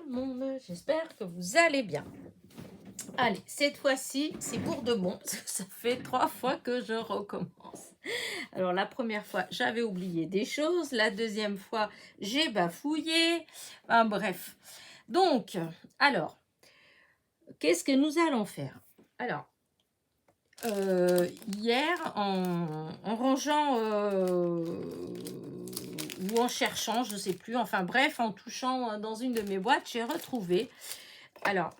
le monde, j'espère que vous allez bien. Allez, cette fois-ci, c'est pour de bon, parce que ça fait 3 fois que je recommence. Alors, la première fois, j'avais oublié des choses. La deuxième fois, j'ai bafouillé. Enfin, bref. Donc, alors, qu'est-ce que nous allons faire? Alors, hier, en rangeant ou en cherchant, je ne sais plus, enfin bref, en touchant dans une de mes boîtes, j'ai retrouvé, alors,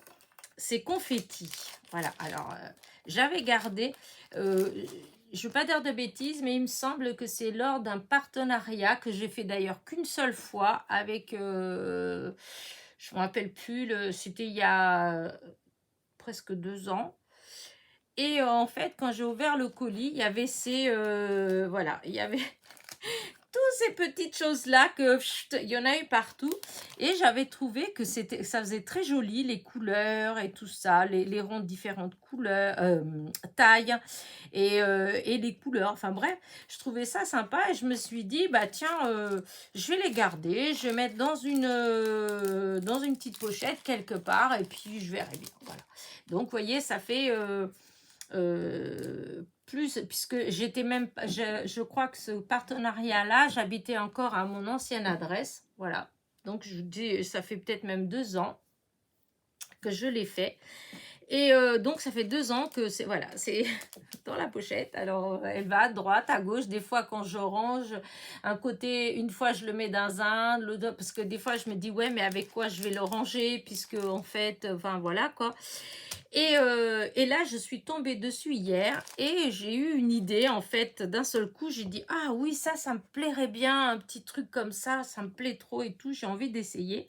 ces confettis. Voilà, alors, j'avais gardé, je ne veux pas dire de bêtises, mais il me semble que c'est lors d'un partenariat que j'ai fait d'ailleurs qu'une seule fois avec, je ne me rappelle plus, c'était il y a presque 2 ans. Et en fait, quand j'ai ouvert le colis, il y avait ces, voilà, il y avait toutes ces petites choses-là que il y en a eu partout. Et j'avais trouvé que ça faisait très joli, les couleurs et tout ça, les ronds de différentes couleurs, tailles et les couleurs. Enfin bref, je trouvais ça sympa et je me suis dit, bah tiens, je vais les garder, je vais mettre dans une petite pochette quelque part et puis je verrai bien. Voilà. Donc, vous voyez, ça fait... plus, puisque j'étais même, je crois que ce partenariat-là, j'habitais encore à mon ancienne adresse, voilà. Donc, je dis, ça fait peut-être même 2 ans que je l'ai fait. Et donc, ça fait 2 ans que c'est, voilà, c'est dans la pochette. Alors, elle va à droite, à gauche. Des fois, quand je range un côté, une fois, je le mets dans un, l'autre, parce que des fois, je me dis, ouais, mais avec quoi je vais le ranger, puisque, en fait, enfin, voilà, quoi. Et là, je suis tombée dessus hier et j'ai eu une idée, en fait, d'un seul coup. J'ai dit, ah oui, ça me plairait bien, un petit truc comme ça me plaît trop et tout, j'ai envie d'essayer.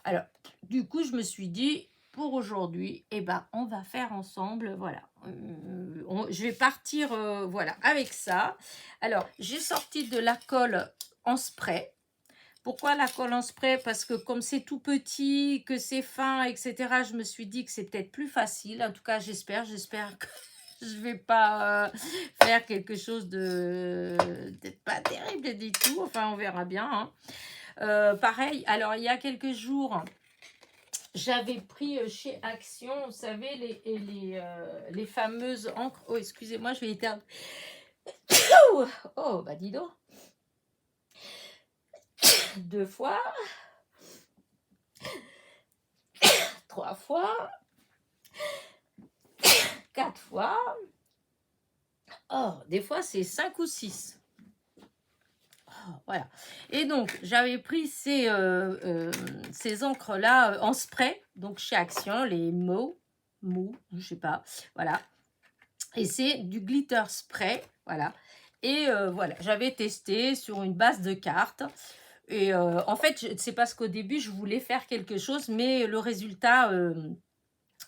Alors, du coup, je me suis dit, pour aujourd'hui, eh ben, on va faire ensemble, voilà. Je vais partir, voilà, avec ça. Alors, j'ai sorti de la colle en spray. Pourquoi la colle en spray? Parce que comme c'est tout petit, que c'est fin, etc., je me suis dit que c'est peut-être plus facile. En tout cas, j'espère que je vais pas faire quelque chose de peut-être pas terrible du tout. Enfin, on verra bien, hein. Pareil, alors il y a quelques jours, j'avais pris chez Action, vous savez, les fameuses encres. Oh, excusez-moi, je vais éternuer. Oh, bah dis donc. 2 fois, 3 fois, 4 fois. Oh, des fois, c'est 5 ou 6. Oh, voilà. Et donc, j'avais pris ces encres-là en spray, donc chez Action, les mou, je sais pas, voilà. Et c'est du glitter spray, voilà. Et voilà, j'avais testé sur une base de cartes. Et en fait, c'est parce qu'au début, je voulais faire quelque chose, mais le résultat,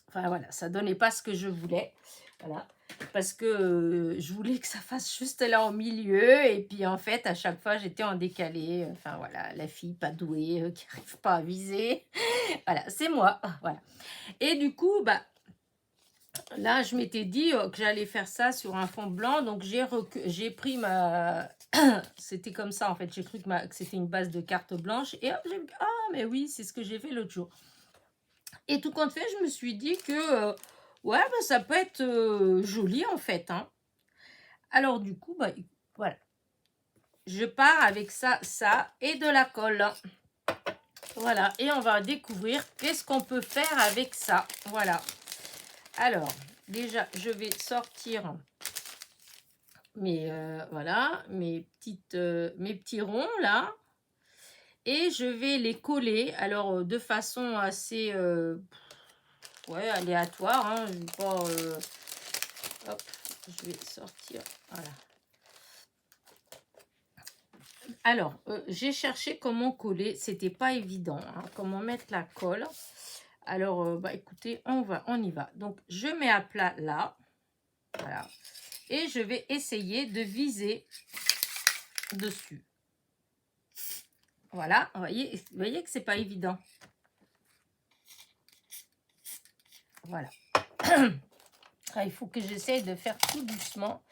enfin voilà, ça donnait pas ce que je voulais. Voilà. Parce que je voulais que ça fasse juste là au milieu. Et puis en fait, à chaque fois, j'étais en décalé. Enfin voilà, la fille pas douée, qui n'arrive pas à viser. Voilà, c'est moi. Voilà. Et du coup, bah, là, je m'étais dit que j'allais faire ça sur un fond blanc. Donc j'ai pris ma... C'était comme ça en fait. J'ai cru que c'était une base de carte blanche. Et hop, j'ai dit, ah mais oui, c'est ce que j'ai fait l'autre jour. Et tout compte fait, je me suis dit que ouais, bah, ça peut être joli en fait, hein. Alors du coup, bah, voilà. Je pars avec ça et de la colle. Voilà, et on va découvrir qu'est-ce qu'on peut faire avec ça. Voilà. Alors, déjà, je vais sortir voilà, mes petits ronds là. Et je vais les coller, alors de façon assez ouais, aléatoire, hein. Je vais pas... hop, je vais sortir, voilà. Alors, j'ai cherché comment coller, c'était pas évident, hein, comment mettre la colle. Alors, bah écoutez, on y va. Donc, je mets à plat là, voilà, et je vais essayer de viser dessus. Voilà, vous voyez que c'est pas évident. Voilà. Ah, il faut que j'essaye de faire tout doucement.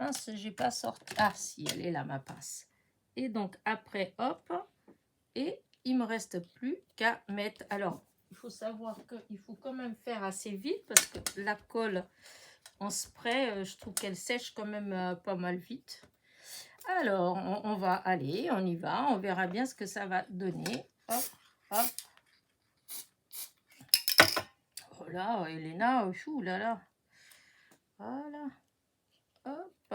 Mince, j'ai pas sorti. Ah si, elle est là, ma pince. Et donc après, hop, et il me reste plus qu'à mettre. Alors, il faut savoir qu'il faut quand même faire assez vite parce que la colle en spray, je trouve qu'elle sèche quand même pas mal vite. Alors, on va aller, on y va, on verra bien ce que ça va donner. Hop, hop. Oh là, Elena, chou là là. Voilà. Hop.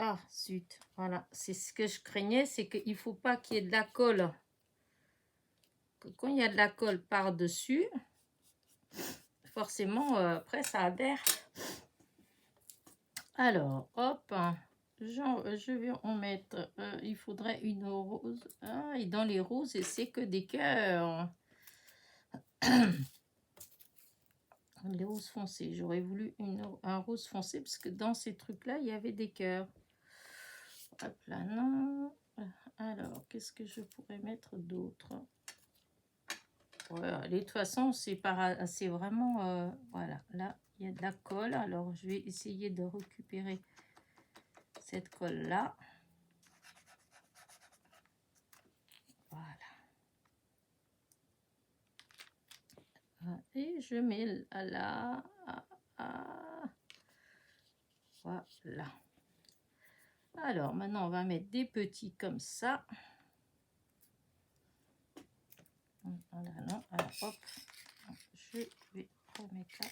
Ah, zut. Voilà, c'est ce que je craignais, c'est qu'il ne faut pas qu'il y ait de la colle. Que quand il y a de la colle par-dessus, forcément, après, ça adhère. Alors, hop. Je vais en mettre, il faudrait une rose. Ah, et dans les roses, c'est que des cœurs. Les roses foncées. J'aurais voulu un rose foncé parce que dans ces trucs-là, il y avait des cœurs. Hop là, non. Alors, qu'est-ce que je pourrais mettre d'autre? Voilà, de toute façon, c'est vraiment... voilà, là, il y a de la colle. Alors, je vais essayer de récupérer cette colle-là. Voilà. Et je mets là. Voilà. Alors, maintenant, on va mettre des petits comme ça. Voilà, non. Alors, hop. Je vais remettre là.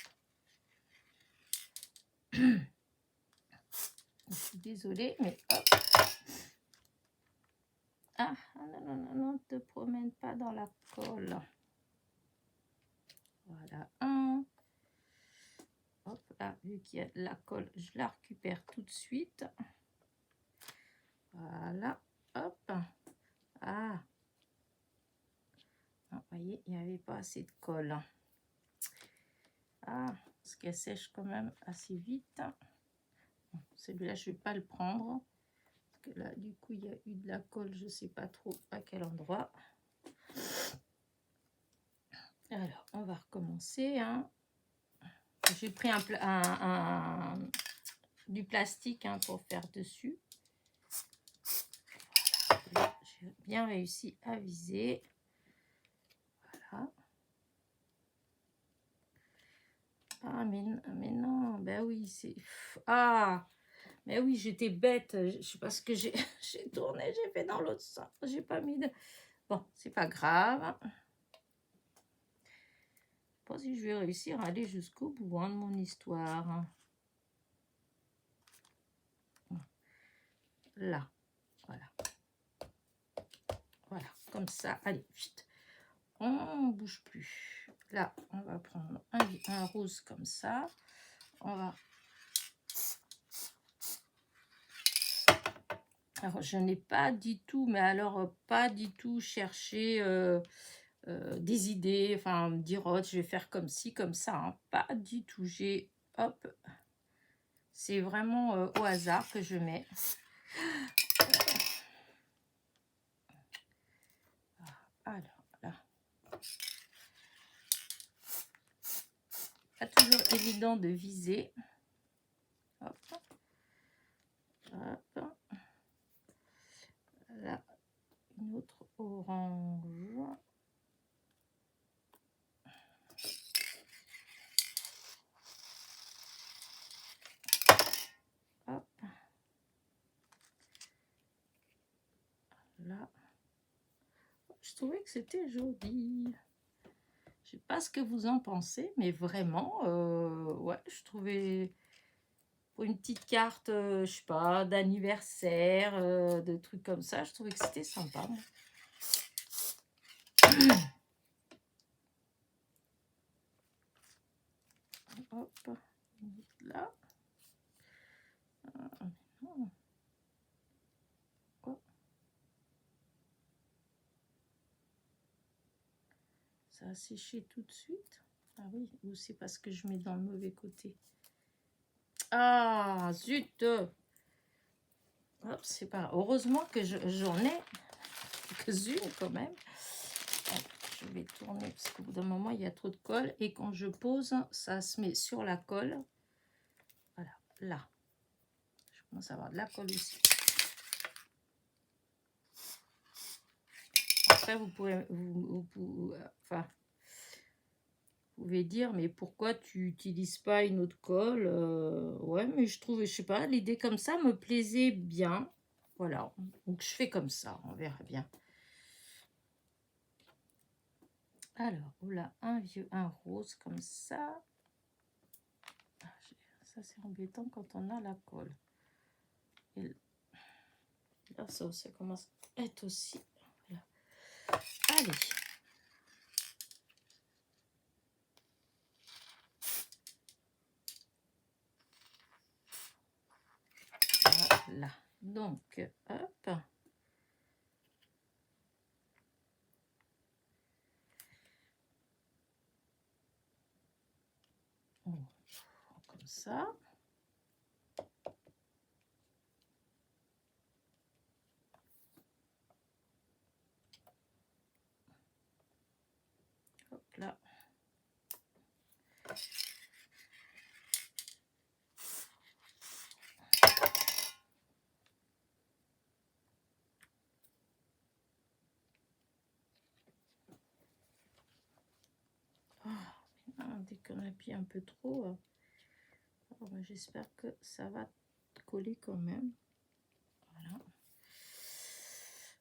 Je suis désolée, mais hop. Ah, non, non, non, non, ne te promène pas dans la colle. Voilà, un. Hop, là, vu qu'il y a de la colle, je la récupère tout de suite. Voilà, hop. Ah. Vous voyez, il n'y avait pas assez de colle. Ah, parce qu'elle sèche quand même assez vite. Celui-là, je ne vais pas le prendre. Parce que là, du coup, il y a eu de la colle, je ne sais pas trop à quel endroit. Alors, on va recommencer. Hein. J'ai pris du plastique pour faire dessus. Voilà. J'ai bien réussi à viser. Voilà. Ah, mais non, ben oui, c'est... Ah, mais oui, j'étais bête. Je sais pas ce que j'ai tourné, j'ai fait dans l'autre sens. J'ai pas mis de... Bon, c'est pas grave. Je sais pas si je vais réussir à aller jusqu'au bout de mon histoire. Là, voilà. Voilà, comme ça. Allez, vite. On bouge plus. Là, on va prendre un rose comme ça. On va... Alors, je n'ai pas du tout, mais alors pas du tout cherché des idées, enfin, dire, oh, je vais faire comme ci, comme ça. Hein. Pas du tout. J'ai, hop, c'est vraiment au hasard que je mets. Alors, là. Pas toujours évident de viser. Hop. Hop. Là, une autre orange. Hop. Là. Je trouvais que c'était joli. Je sais pas ce que vous en pensez, mais vraiment, ouais, je trouvais pour une petite carte, je sais pas, d'anniversaire, de trucs comme ça, je trouvais que c'était sympa. Moi. Hop, là. Oh. Ça a séché tout de suite. Ah oui, ou c'est parce que je mets dans le mauvais côté. Ah, zut! Hop, c'est pas... Heureusement que j'en ai quelques-unes quand même. Hop, je vais tourner parce qu'au bout d'un moment, il y a trop de colle. Et quand je pose, ça se met sur la colle. Voilà, là. Je commence à avoir de la colle aussi. après, vous pouvez, enfin, vous pouvez dire, mais pourquoi tu n'utilises pas une autre colle? Ouais, mais je trouve, je sais pas, l'idée comme ça me plaisait bien. Voilà, donc je fais comme ça, on verra bien. Alors, voilà, un rose comme ça. Ah, ça, c'est embêtant quand on a la colle. Et là, ça commence à être aussi. Voilà. Allez. Voilà. Donc, hop. Comme ça. Hop là. Dès qu'on appuie un peu trop, j'espère que ça va coller quand même. Voilà.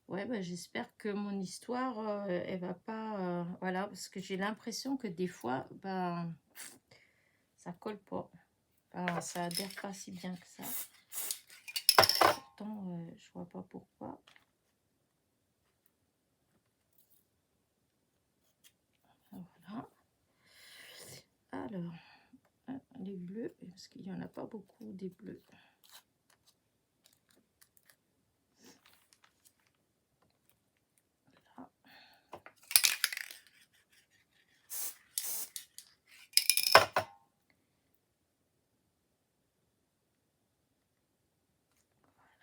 Ouais, j'espère que mon histoire, elle va pas... voilà, parce que j'ai l'impression que des fois, ça colle pas. Ça adhère pas si bien que ça. Pourtant, je vois pas pourquoi. Voilà. Alors, les bleus, parce qu'il n'y en a pas beaucoup des bleus. Là.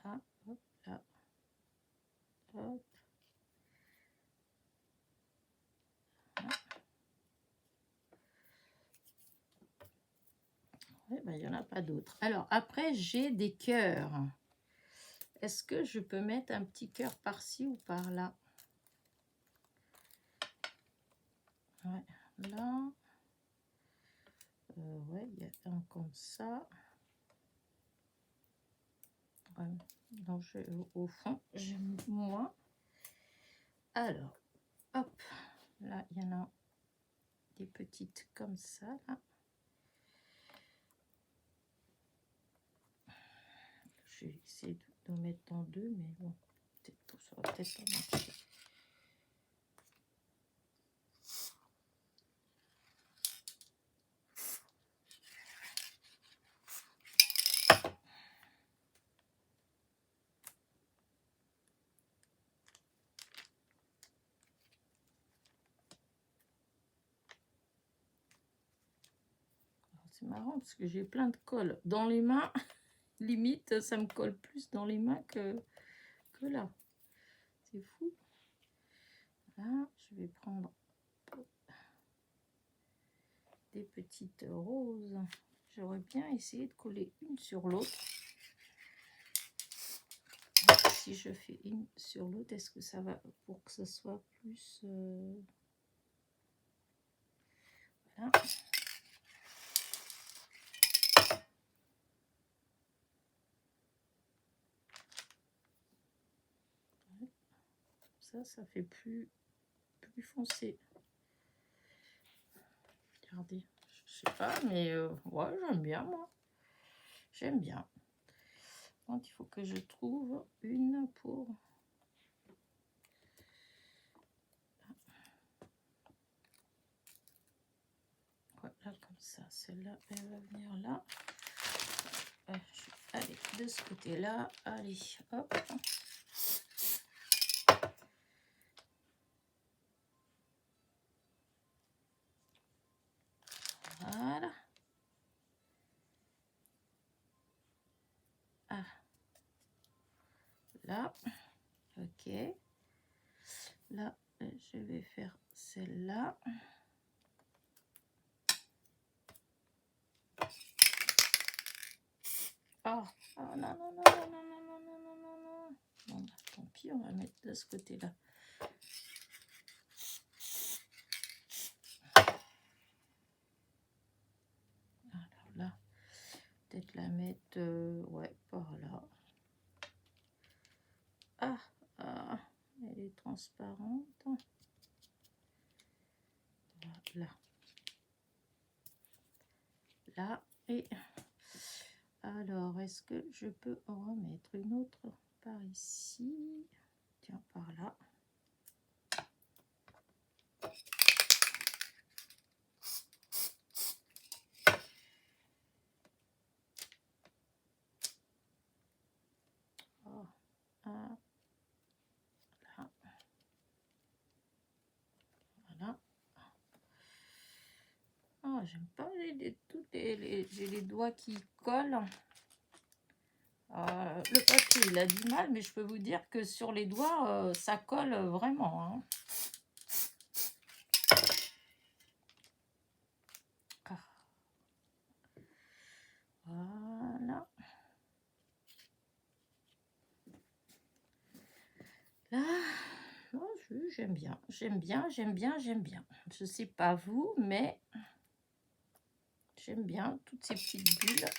Voilà, hop, là. Hop. Ouais, il n'y en a pas d'autres. Alors, après, j'ai des cœurs. Est-ce que je peux mettre un petit cœur par-ci ou par-là? Ouais, là. Ouais, il y a un comme ça. Ouais, donc, au fond, j'aime moins. Alors, hop. Là, il y en a des petites comme ça, là. Je vais essayer de mettre en deux, mais bon, ça va peut-être pas marcher. C'est marrant parce que j'ai plein de colle dans les mains. Limite, ça me colle plus dans les mains que là. C'est fou. Là, je vais prendre des petites roses. J'aurais bien essayé de coller une sur l'autre. Si je fais une sur l'autre, est-ce que ça va pour que ce soit plus... Voilà. Ça fait plus foncé. Regardez, je sais pas, mais ouais, j'aime bien, moi. J'aime bien. Donc, il faut que je trouve une pour... Voilà, comme ça. Celle-là, elle va venir là. Allez, de ce côté-là. Allez, hop. Voilà. Ah. Là. Ok. Là, je vais faire celle-là. Oh, non, non, non, non, non, non, non, non, non, non. Bon, tant pis, on va mettre de ce côté-là. transparente. Voilà. Là. Et alors, est-ce que je peux en remettre une autre par ici? Tiens, par là. Oh, là. Voilà. Oh, j'aime pas j'ai les doigts qui collent. Le papier, il a du mal, mais je peux vous dire que sur les doigts, ça colle vraiment. Hein. Voilà. Là, oh, j'aime bien, j'aime bien, j'aime bien, j'aime bien. Je sais pas vous, mais j'aime bien toutes ces petites bulles.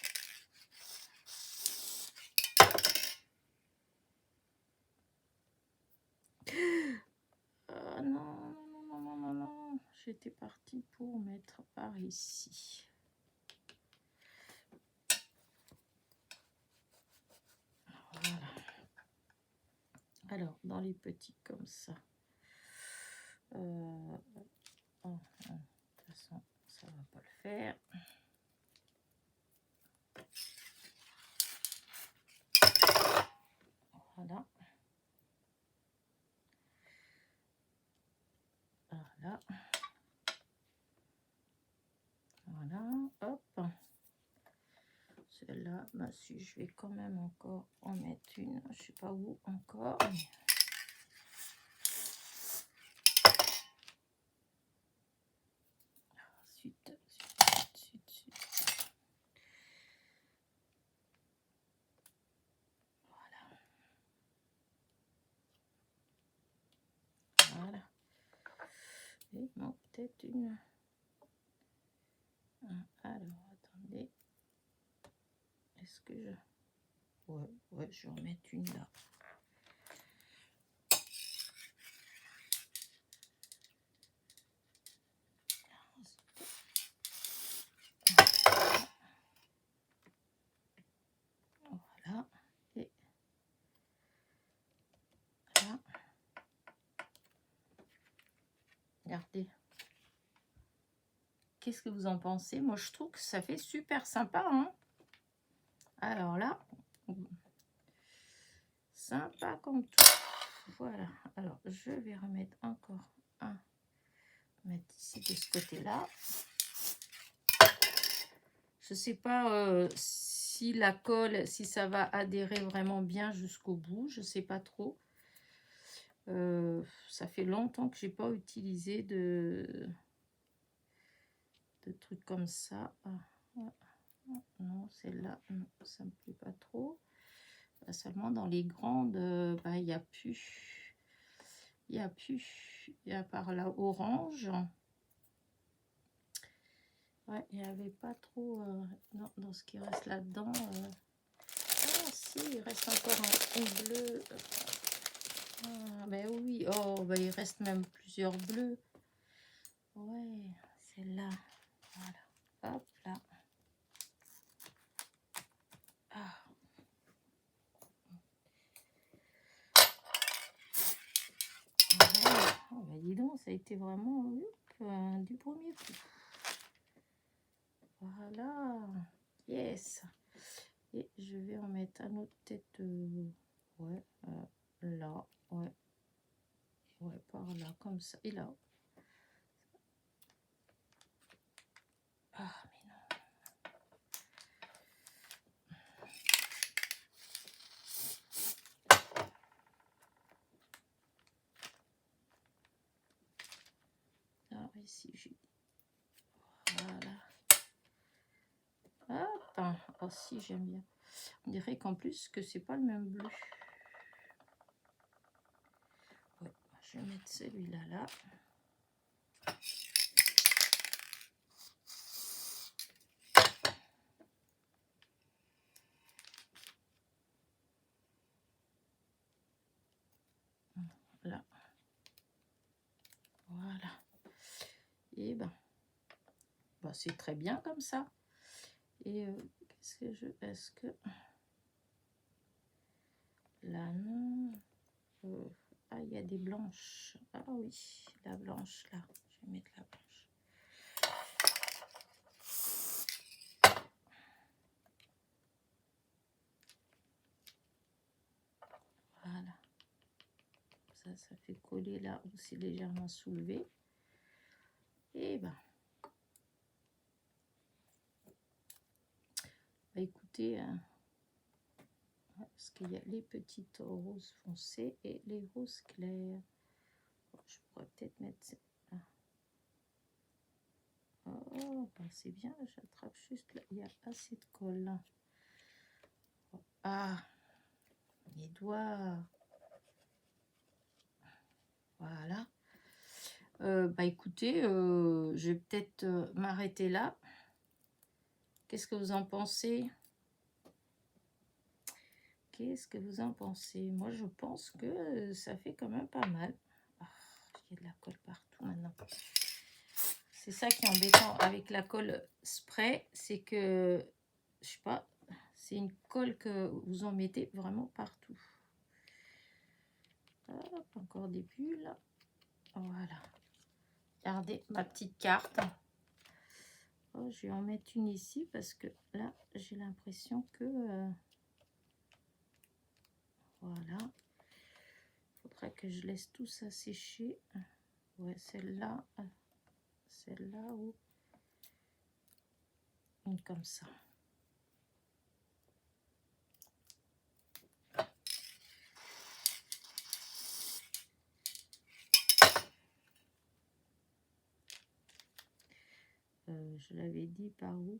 Non, non, non, non, non, non. J'étais partie pour mettre par ici. Voilà. Alors, dans les petits comme ça. De toute façon, ça va pas le faire. Voilà. Voilà. Voilà. Hop. Celle-là, bah si, je vais quand même encore en mettre une. Je sais pas où encore. Mais... Suite. Voilà. Voilà. Et bon, peut-être une. Alors, attendez. Est-ce que je... Ouais, je vais en mettre une là. Voilà. Et là. Regardez. Qu'est-ce que vous en pensez? Moi, je trouve que ça fait super sympa. Hein, alors là, sympa comme tout. Voilà. Alors, je vais remettre encore un. Mettre ici de ce côté-là. Je ne sais pas si la colle, si ça va adhérer vraiment bien jusqu'au bout. Je ne sais pas trop. Ça fait longtemps que j'ai pas utilisé de trucs comme ça. Non, celle-là, ça me plaît pas trop. Seulement dans les grandes, il n'y a plus. Il y a par là orange. Ouais, il n'y avait pas trop non, dans ce qui reste là-dedans. Ah si, il reste encore un bleu. Ah, ben oui, oh, ben il reste même plusieurs bleus. Ouais, c'est là. Voilà. Hop là. Ah. Voilà. Oh, ben dis donc, ça a été vraiment du premier coup. Voilà. Yes. Et je vais en mettre un autre tête. Ouais, là. Ouais. Ouais, par là, comme ça. Et là. Ah, mais non. Alors ici, j'ai... Voilà. Hop. Oh si, j'aime bien. On dirait qu'en plus, que c'est pas le même bleu. Ouais, je vais mettre celui-là là. Là. Et ben, c'est très bien comme ça. Et qu'est-ce que je... Est-ce que... Là, non. Ah, il y a des blanches. Ah oui, la blanche, là. Je vais mettre la blanche. Voilà. Ça fait coller là aussi légèrement soulevé. Et ben... Bah, écoutez... parce qu'il y a les petites roses foncées et les roses claires. Bon, je pourrais peut-être mettre... Oh, ben c'est bien, j'attrape juste là. Il y a assez de colle. Ah, mes doigts. Voilà. Bah écoutez, je vais peut-être m'arrêter là. Qu'est-ce que vous en pensez? Qu'est-ce que vous en pensez? Moi, je pense que ça fait quand même pas mal. Ah, il y a de la colle partout maintenant. C'est ça qui est embêtant avec la colle spray, c'est que, je sais pas, c'est une colle que vous en mettez vraiment partout. Hop, encore des bulles. Voilà. Regardez ma petite carte. Oh, je vais en mettre une ici parce que là, j'ai l'impression que... voilà. Il faudrait que je laisse tout ça sécher. Ouais, celle-là ou une comme ça. Je l'avais dit par où?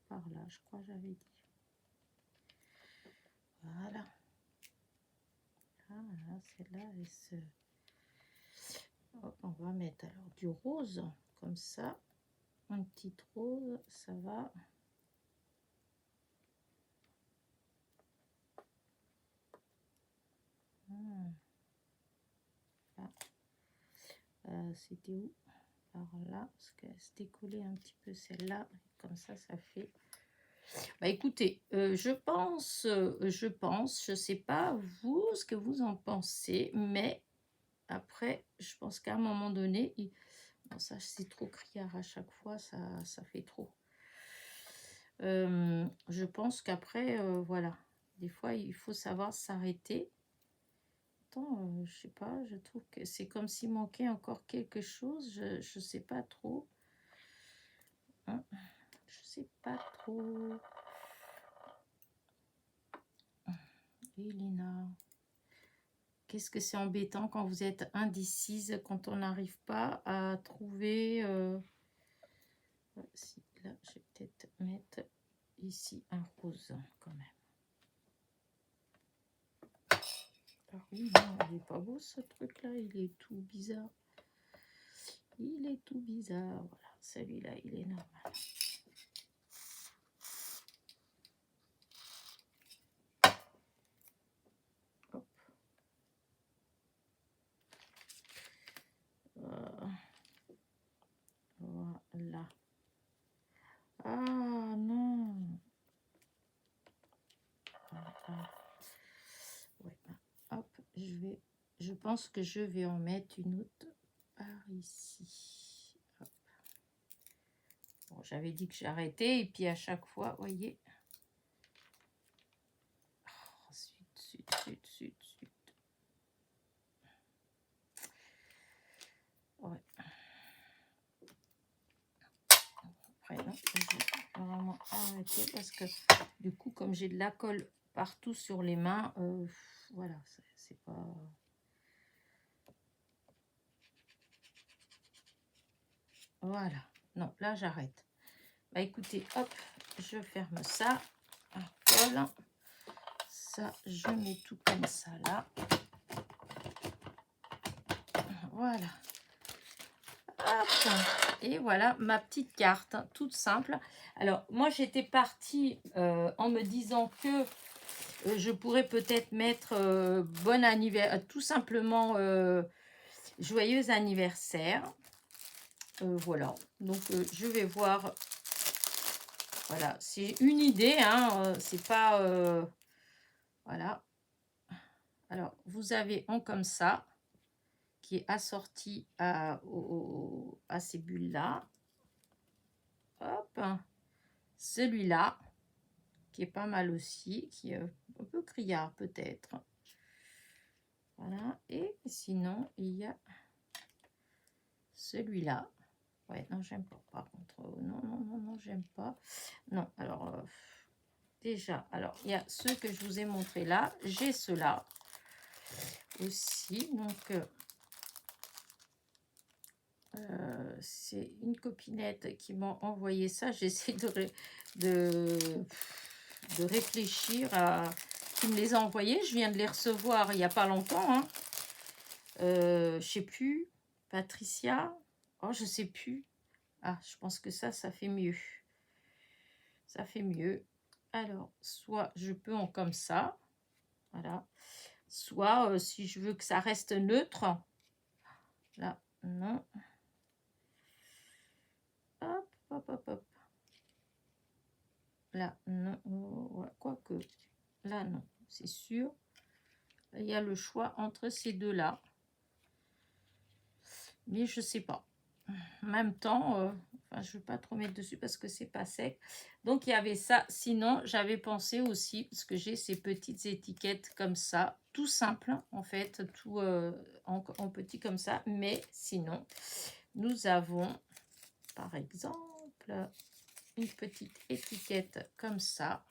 Par là, je crois que j'avais dit. Voilà. Ah, celle-là, elle se... Hop, on va mettre alors du rose, comme ça. Une petite rose, ça va. C'était où? Par là, parce qu'elle s'était collée un petit peu celle-là. Comme ça fait... Bah écoutez, je pense, je sais pas vous, ce que vous en pensez, mais après, je pense qu'à un moment donné, bon, ça c'est trop criard à chaque fois, ça fait trop. Je pense qu'après, voilà, des fois il faut savoir s'arrêter. Attends, je sais pas, je trouve que c'est comme s'il manquait encore quelque chose, je sais pas trop. Hein, je sais pas trop. Elina, qu'est-ce que c'est embêtant quand vous êtes indécise, quand on n'arrive pas à trouver... Si, là, je vais peut-être mettre ici un rose quand même. Ah oui, non, il n'est pas beau ce truc-là, il est tout bizarre. Il est tout bizarre. Voilà, celui-là, il est normal. Hop. Voilà. Ah non. Voilà. Ouais, hop, je pense que je vais en mettre une autre par ici. Hop. Bon, j'avais dit que j'arrêtais et puis à chaque fois, vous voyez. Oh, suite. Ouais. Après, non, je vais vraiment arrêter parce que du coup, comme j'ai de la colle partout sur les mains, voilà, c'est pas... Voilà. Non, là, j'arrête. Bah, écoutez, hop, je ferme ça. Voilà. Ça, je mets tout comme ça, là. Voilà. Hop. Et voilà ma petite carte, toute simple. Alors, moi, j'étais partie en me disant que je pourrais peut-être mettre bon anniversaire, tout simplement joyeux anniversaire. voilà, donc je vais voir. Voilà, c'est une idée, hein, c'est pas... voilà. Alors, vous avez un comme ça, qui est assorti à ces bulles-là. Hop. Celui-là, qui est pas mal aussi, qui est un peu criard peut-être. Voilà. Et sinon, il y a celui-là. Ouais, non, j'aime pas. Par contre, non, non, non, non, j'aime pas. Non, alors, déjà, alors, il y a ceux que je vous ai montré là. J'ai ceux-là aussi. Donc, c'est une copinette qui m'a envoyé ça. J'essaie de, de réfléchir à qui me les a envoyés. Je viens de les recevoir il n'y a pas longtemps. Hein. Je sais plus. Patricia. Oh, je sais plus. Ah, je pense que ça fait mieux. Ça fait mieux. Alors, soit je peux en comme ça. Voilà. Soit, si je veux que ça reste neutre. Là, non. Hop, hop, hop, hop. Là, non. Ouais, quoique. Là, non. C'est sûr. Il y a le choix entre ces deux-là. Mais je sais pas. En même temps, enfin, je ne veux pas trop mettre dessus parce que c'est pas sec. Donc, il y avait ça. Sinon, j'avais pensé aussi, parce que j'ai ces petites étiquettes comme ça, tout simple, en fait, tout en petit comme ça. Mais sinon, nous avons, par exemple, une petite étiquette comme ça.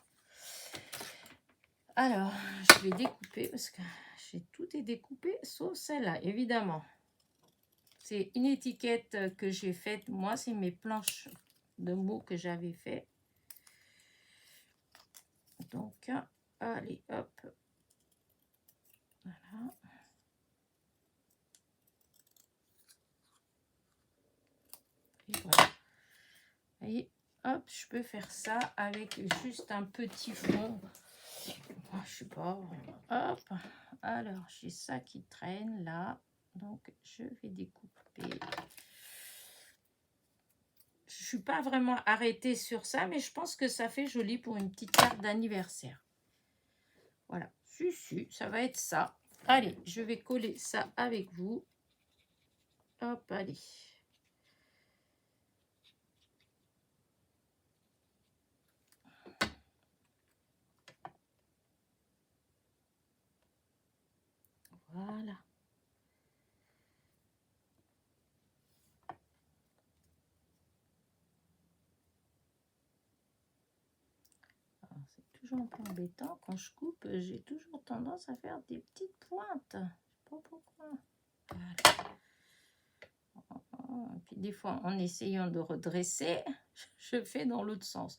Alors, je vais découper parce que j'ai tout est découpé, sauf celle-là, évidemment. C'est une étiquette que j'ai faite. Moi, c'est mes planches de mots que j'avais fait. Donc, allez, hop. Voilà. Et voilà. Et hop, je peux faire ça avec juste un petit fond. Je sais pas. Hop. Alors, j'ai ça qui traîne là. Donc, je vais découper. Je suis pas vraiment arrêtée sur ça, mais je pense que ça fait joli pour une petite carte d'anniversaire. Voilà. Si, ça va être ça. Allez, je vais coller ça avec vous. Hop, allez. Voilà. C'est toujours un peu embêtant. Quand je coupe, j'ai toujours tendance à faire des petites pointes. Je sais pas pourquoi. Voilà. Et puis des fois, en essayant de redresser, je fais dans l'autre sens.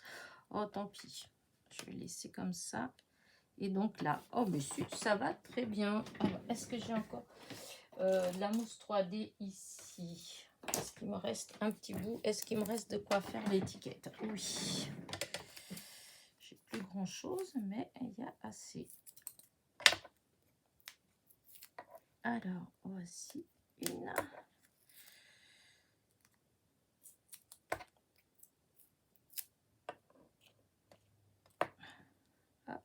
Oh, tant pis. Je vais laisser comme ça. Et donc là, oh, mais ça va très bien. Est-ce que j'ai encore de la mousse 3D ici? Est-ce qu'il me reste un petit bout? Est-ce qu'il me reste de quoi faire l'étiquette? Oui. J'ai plus grand chose, mais il y a assez. Alors, voici une. Hop.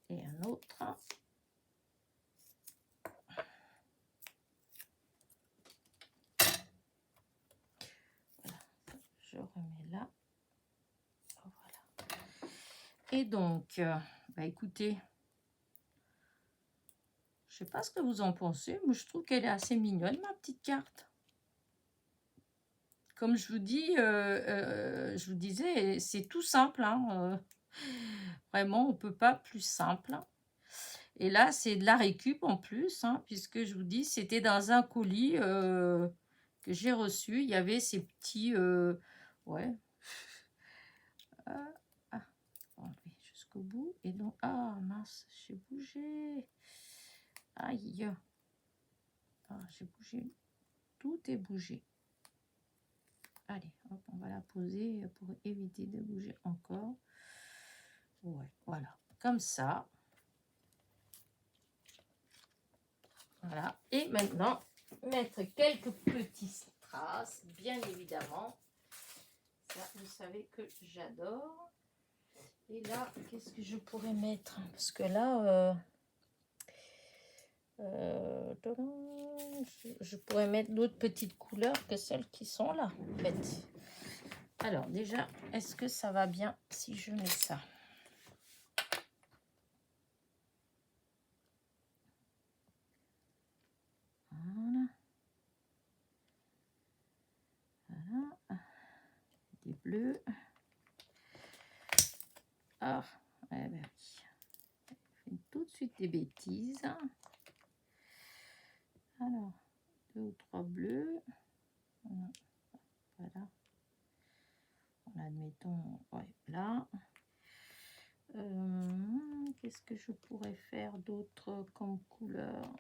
Et un autre. Voilà, je remets là. Voilà. Et donc, bah écoutez, je sais pas ce que vous en pensez, mais je trouve qu'elle est assez mignonne, ma petite carte. Comme je vous dis, je vous disais, c'est tout simple. Hein, vraiment, on ne peut pas plus simple. Et là, c'est de la récup en plus, hein, puisque je vous dis, c'était dans un colis que j'ai reçu. Il y avait ces petits... ouais. Enlever jusqu'au bout. Et donc... Ah, mince, j'ai bougé. Aïe. Ah, j'ai bougé. Tout est bougé. Allez, hop, on va la poser pour éviter de bouger encore. Ouais, voilà. Comme ça. Voilà. Et maintenant, mettre quelques petits strass, bien évidemment. Ça, vous savez que j'adore. Et là, qu'est-ce que je pourrais mettre? Parce que là, je pourrais mettre d'autres petites couleurs que celles qui sont là, en fait. Alors, déjà, est-ce que ça va bien si je mets ça? Voilà. Voilà. Des bleus. Ah, eh ben oui. Je fais tout de suite des bêtises. Alors, 2 ou 3 bleus. Voilà. Admettons, ouais, là. Qu'est-ce que je pourrais faire d'autre comme couleur?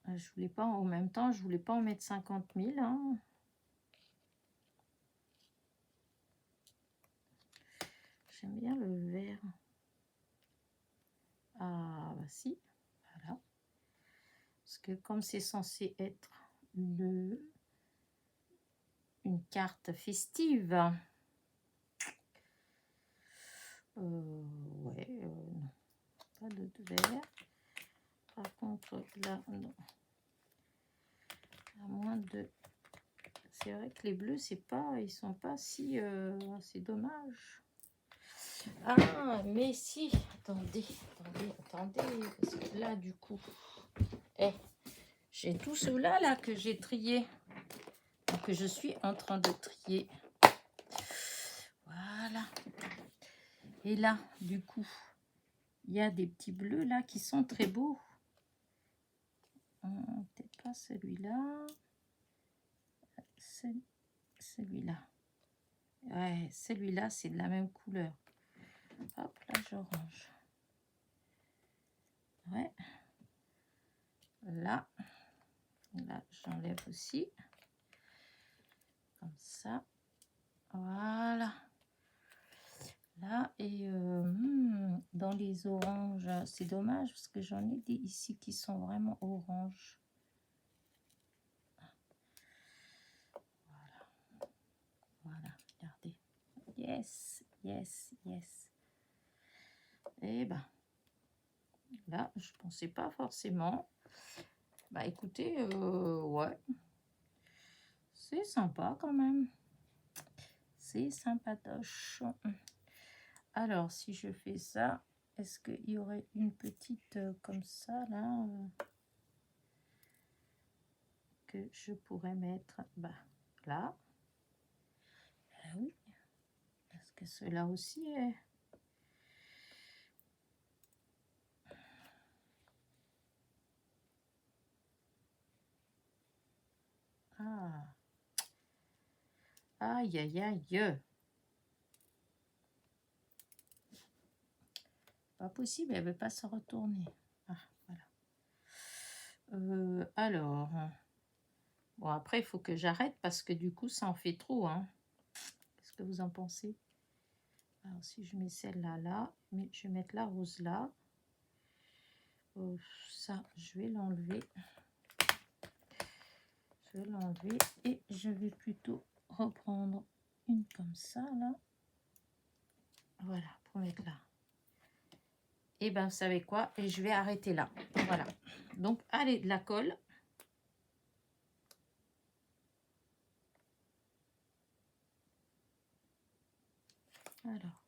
Je voulais pas, en même temps, je voulais pas en mettre 50 000. Hein. J'aime bien le vert. Ah, bah si, voilà. Parce que comme c'est censé être une carte festive, ouais, non, pas de vert. Par contre, là, non. À moins de... C'est vrai que les bleus, c'est pas, ils sont pas si... c'est dommage. Ah, mais si, attendez, parce que là, du coup, j'ai tout cela là que j'ai trié, que je suis en train de trier. Voilà. Et là, du coup, il y a des petits bleus là qui sont très beaux. Peut-être pas celui-là. Celui-là. Ouais, celui-là, c'est de la même couleur. Hop, là, je range. Ouais. Là, j'enlève aussi. Comme ça. Voilà. Là, et dans les oranges, c'est dommage parce que j'en ai des ici qui sont vraiment orange. Voilà. Voilà, regardez. Yes, yes, yes. Et ben, là, je pensais pas forcément. Bah écoutez, ouais. C'est sympa quand même. C'est sympatoche. Alors, si je fais ça, est-ce qu'il y aurait une petite comme ça, là, que je pourrais mettre là? Ah oui. Est-ce que cela aussi est... Ah. Aïe, aïe, aïe. Pas possible, elle ne veut pas se retourner. Ah, voilà. Alors... Bon, après, il faut que j'arrête parce que du coup, ça en fait trop. Hein. Qu'est-ce que vous en pensez? Alors, si je mets celle-là, là, mais je vais mettre la rose là. Ça, je vais l'enlever. Je vais l'enlever et je vais plutôt reprendre une comme ça, là. Voilà, pour mettre là. Et ben, vous savez quoi? Et je vais arrêter là. Voilà. Donc, allez, de la colle. Alors.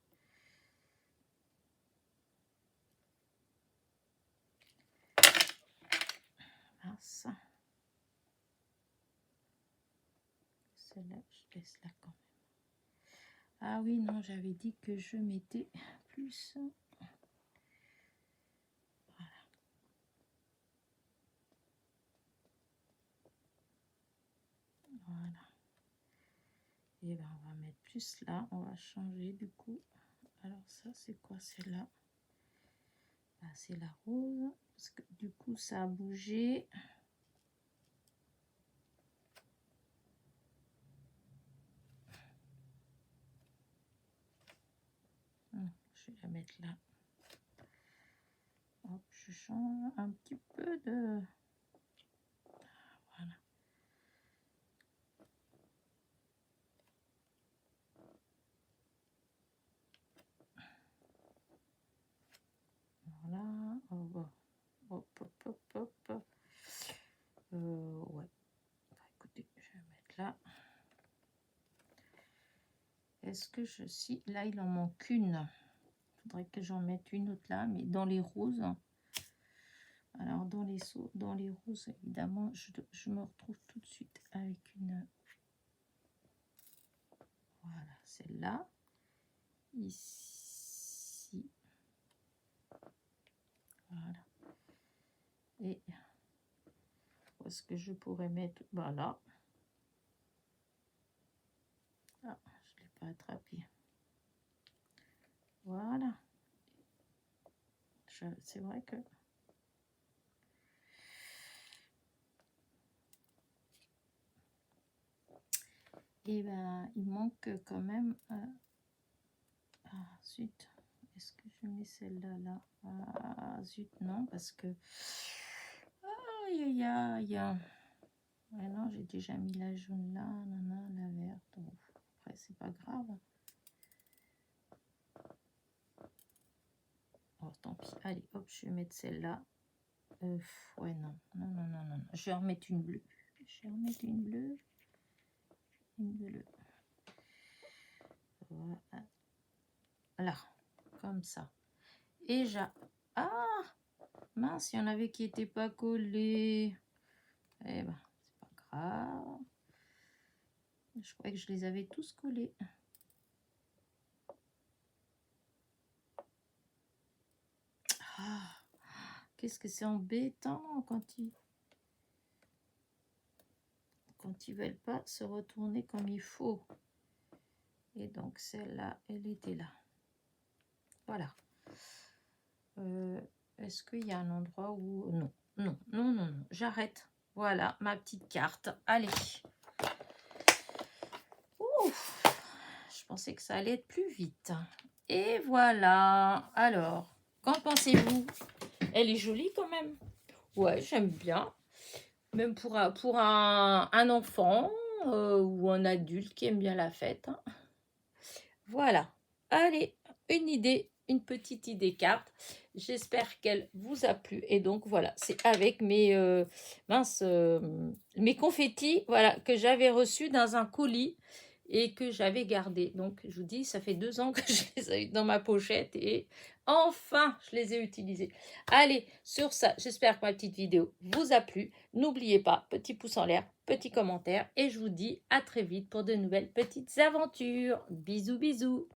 Ça. Celle-là, je laisse là quand même. Ah oui, non, j'avais dit que je mettais plus. Voilà. Voilà. Et ben, on va mettre plus là. On va changer du coup. Alors ça, c'est quoi celle-là? C'est la rose. Parce que du coup, ça a bougé. Je vais la mettre là. Hop, je un petit peu de... Voilà. Voilà. Oh, hop, hop, hop, hop. Ouais. Écoutez, je vais mettre là. Est-ce que je... Si, là, il en manque une. Il faudrait que j'en mette une autre là, mais dans les roses. Alors, dans les roses, évidemment, je me retrouve tout de suite avec une... Voilà, celle-là. Ici. Voilà. Et où est-ce que je pourrais mettre... Voilà. Ah, je ne l'ai pas attrapé. Voilà. C'est vrai que... Et ben, il manque quand même... Ah, zut. Est-ce que je mets celle-là, là? Ah, zut, non, parce que... Aïe, aïe, aïe. Ouais, non, j'ai déjà mis la jaune là, la verte. Bon, après, c'est pas grave. Oh, tant pis. Allez, hop, je vais mettre celle-là. Ouais, non. Je vais en remettre une bleue. Je vais en mettre une bleue. Une bleue. Voilà. Comme ça. Et ah, mince, il y en avait qui n'étaient pas collés. Eh ben, c'est pas grave. Je croyais que je les avais tous collés. Ah, qu'est-ce que c'est embêtant quand ils veulent pas se retourner comme il faut. Et donc celle-là, elle était là. Voilà. Est-ce qu'il y a un endroit où... Non. J'arrête. Voilà, ma petite carte. Allez. Ouf. Je pensais que ça allait être plus vite. Et voilà. Alors, qu'en pensez-vous? Elle est jolie quand même. Ouais, j'aime bien. Même pour un enfant ou un adulte qui aime bien la fête. Hein. Voilà. Allez, une petite idée carte. J'espère qu'elle vous a plu. Et donc, voilà, c'est avec mes confettis voilà, que j'avais reçus dans un colis et que j'avais gardé. Donc, je vous dis, ça fait 2 ans que je les ai eu dans ma pochette et enfin, je les ai utilisés. Allez, sur ça, j'espère que ma petite vidéo vous a plu. N'oubliez pas, petit pouce en l'air, petit commentaire et je vous dis à très vite pour de nouvelles petites aventures. Bisous, bisous.